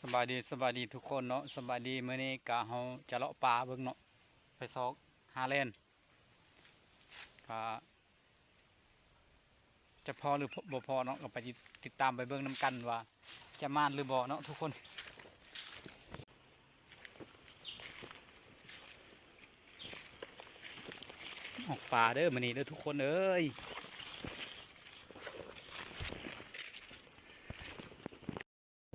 สบายดีทุกคนเนาะสบายดีมื้อนี้กะเฮาจะเลาะป่าเบิ่งเนาะไปซอกหาแล่นกะจะพอหรือบ่พอเนาะก็ไปติดตามไปเบิ่งนํกันว่าจะมานหรือบ่เนาะทุกคนออกป่าเด้อมื้อนี้เด้อทุกคนเอ้ย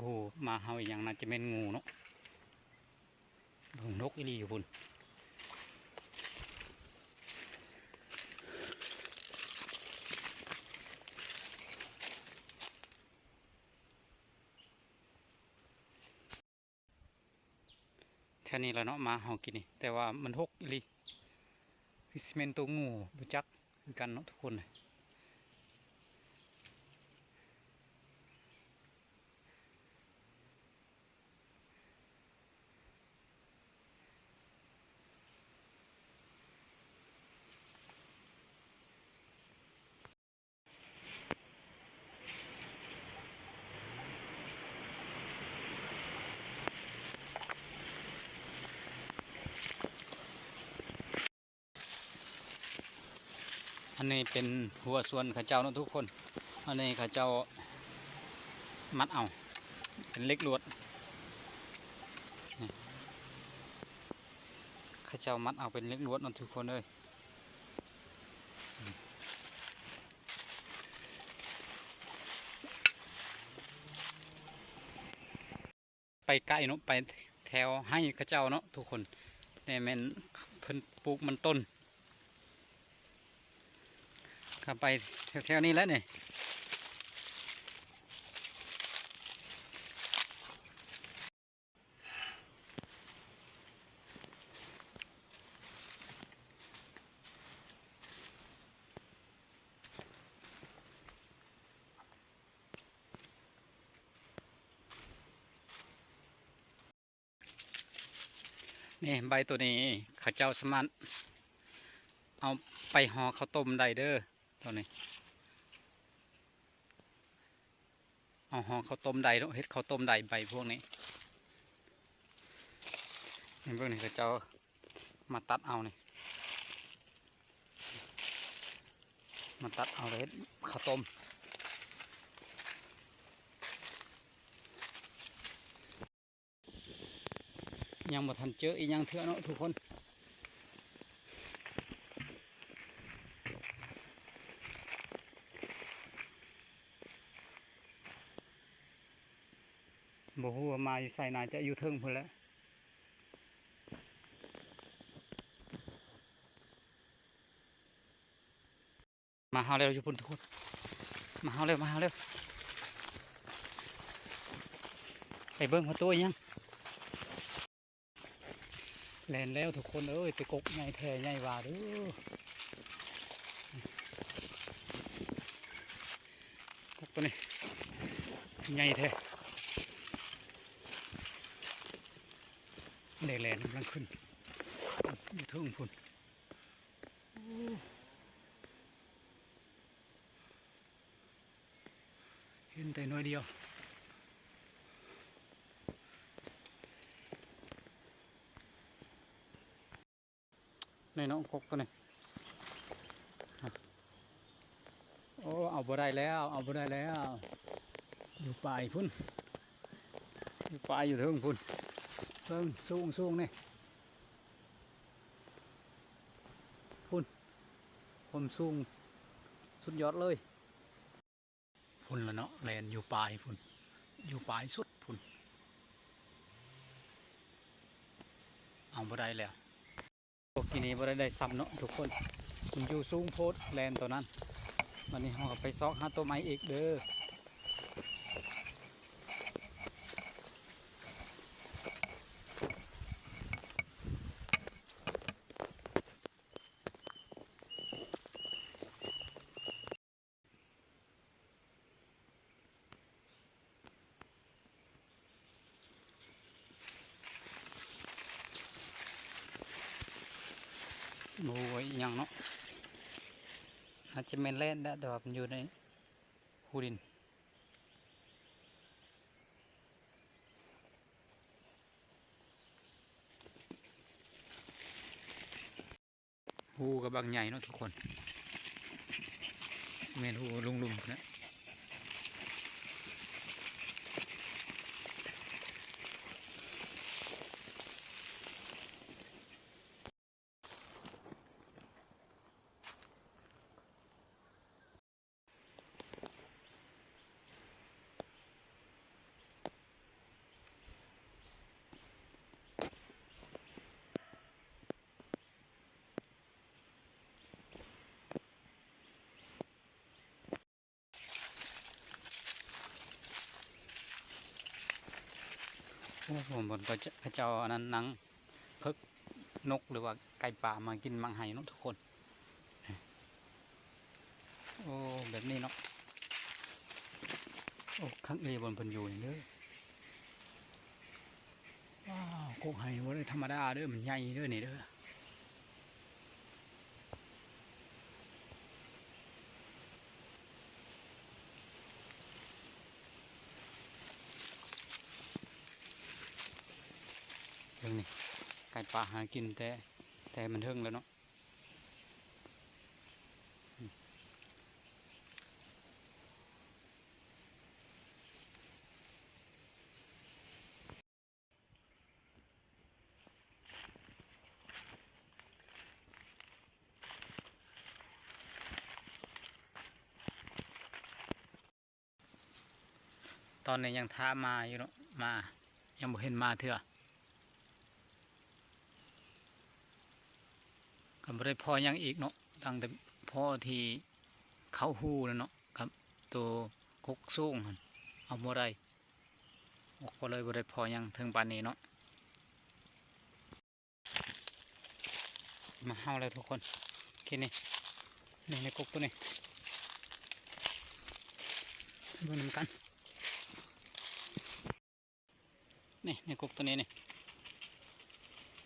โอ้โหมาเฮาอีหยังน่าจะแม่นงูเนาะเบิ่งนกอีหลีอยู่พุ่นแค่นี้แหล้วเนาะมาเฮากินนี่แต่ว่ามันหกอีหลีคือสิแม่นตัวงูบ่จักคือกันเนาะทุกคนอันนี้เป็นหัวส่วนเขาเจ้าเนาะทุกคนอันนี้เขาเจ้ามัดเอาเป็นเล็กลวดเขาเจ้ามัดเอาเป็นเล็กลวดเนาะทุกคนเลยไปไกลเนาะไปแถวให้เขาเจ้าเนาะทุกคนนี่แม่นเพิ่นปลูกมันต้นก็ไปแถวๆนี้แล้วนี่นี่ใบตัวนี้เขาเจ้าสามารถเอาไปห่อข้าวต้มได้เด้อตัวนี้เอาห่อข้าวต้มได้เนาะเฮ็ดข้าวต้มได้ใบพวกนี้นี่พวกนี้เขาเจ้ามาตัดเอานี่มาตัดเอาเฮ็ดข้าวต้มยังบ่ทันเจออีกยังเถื่อเนาะทุกคนบ่ฮู้ว่ามาอยู่ไสน่าจะอยู่เทิงพุ่นแหละมาเฮาเร็วอยู่พุ่นทุกคนมาเฮาเร็วไปเบิ่งว่าตัวยังแล่นแล้วทุกคนเอ้ยไปกกใหญ่แท้ใหญ่ว่าเด้อกกตัวนี้ใหญ่แท้แล่นกำลังขึ้นอยู่เทิงพุ่นเห็นแต่น้อยเดียวในน้องกกตัวนี้โอ้เอาบ่ได้แล้วอยู่ป่ายพุ่นอยู่ป่ายอยู่เทิงพุ่นเพิ่งสูงนี่พุ่นผมสูงสุดยอดเลยพุ่นแล้วเนาะแลนอยู่ป่ายพุ่นอยู่ป่ายสุดพุ่นเอาบ่ได้แล้วพวกทีนี้บ่ได้ซ้ำเนาะทุกคนมันอยู่สูงโพดแลนตัวนั้นวันนี้เราไปซอกหาตัวไม้อีกเด้อโอ้ยยังเนาะอาจจะเป็นเล่นได้แต่ว่ามันอยู่ในหูดิน หูกับบางใหญ่เนาะทุกคนสมัยหูลุมๆนะโอ้ผมบนพระเจ้าอันนั้นนังเพิกนกหรือว่าไก่ป่ามากินมังไห่เนาะทุกคนโอ้แบบนี้เนาะโอ้ข้างนี้บนเพิ่นอยู่นี่เด้อว้าวโคกไห่บ่ได้ธรรมดาเด้อมันใหญ่เด้อนี่เด้อเรื่องนี้ไก่ป่าหากินแต่มันเทิงแล้วเนาะตอนนี้ยังท้ามาอยู่เนาะมายังบ่เห็นมาเถอะก็บ่ได้พอยังอีกเนาะตั้งแต่พอที่เขาหูแล้วเนาะครับตัวกกสูงหั่นเอาบ่ได้ก็เลยบ่ได้พอยังถึงปานนี้เนาะมาเฮาเลยทุกคนกินนี่ในกกตัวนี้เบิ่งนำกันนี่ในกกตัวนี้นี่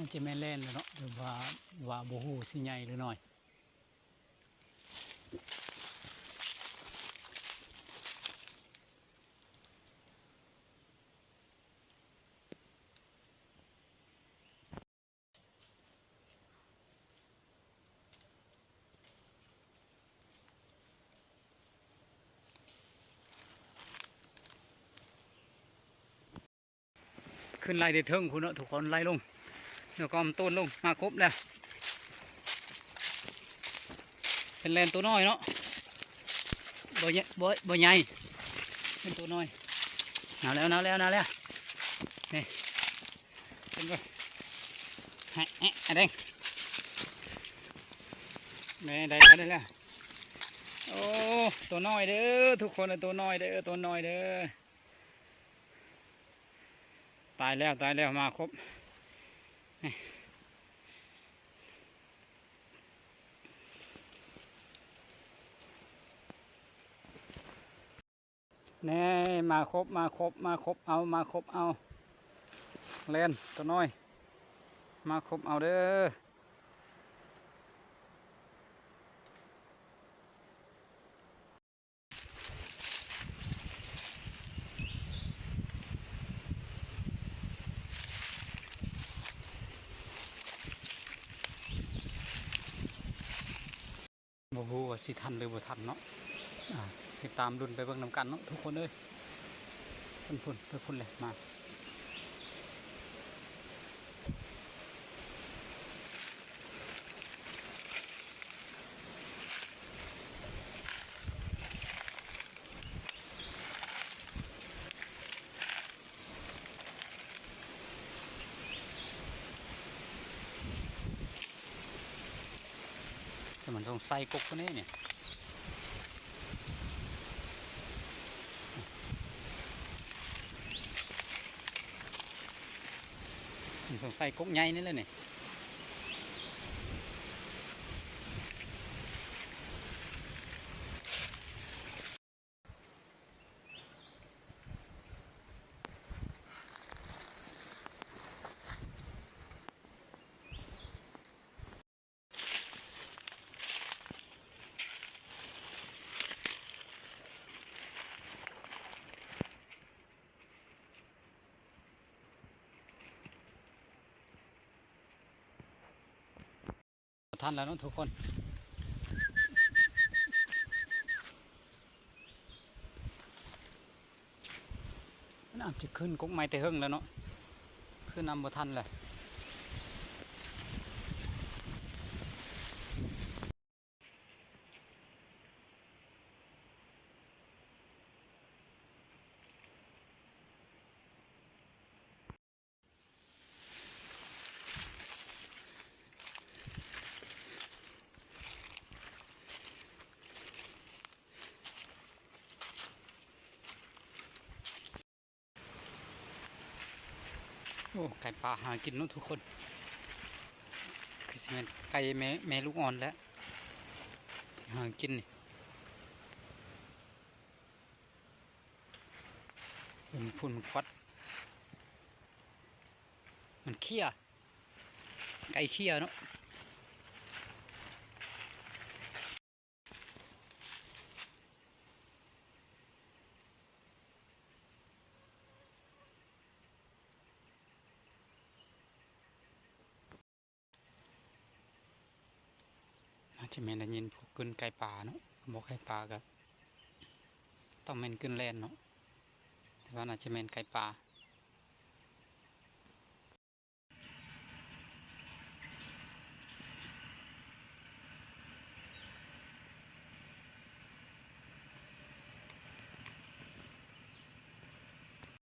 มันจะแม่นแล่นแล้วเนาะหรือว่าบ่ฮู้สิใหญ่หรือน้อยขึ้นไล่ได้เทิงคุณเนาะทุกคนไล่ลงเดี๋ยวก็ต้นลงมาครบแล้วเป็นแลนตัวน้อยเนาะบ่ใหญ่เป็นตัวน้อยหนาวแล้วนี่เป็นไงเด้งแม่ได้แล้วโอ้ตัวน้อยเด้อทุกคนตัวน้อยเด้อตายแล้วมาครบแน่มาครบเอาเล่นตัวน้อยมาครบเอาเด้อบ่ฮู้ว่าสิทันหรือบ่ทันเนาะติดตามดุนไปเบิ่งนำกันเนาะทุกคนเอ้ยพุ่นเลยมาแต่มันสงสัยกกตัวนี้เนี่ยสงสัยกกใหญ่นี่เลยเนี่ย ทันแล้วเนาะทุกคนมันอาจจะขึ้นกุ๊กไม้แต่เฮิงแล้วเนาะขึ้นนำบ่ทันเลยโอ้ไก่ป่าหากินเนาะทุกคนคือสิแม่นไก่แม่ลูกอ่อนแล้วที่หากินนี่มันพุ่นมันควัดมันเขี้ยไก่เขี้ยเนาะอาจจะแม่นได้ยินพวกกึนไก่ป่าเนาะบอกไก่ป่าก็ต้องแม่นกึนแล่นเนาะแต่ว่าน่าจะแม่นไก่ป่า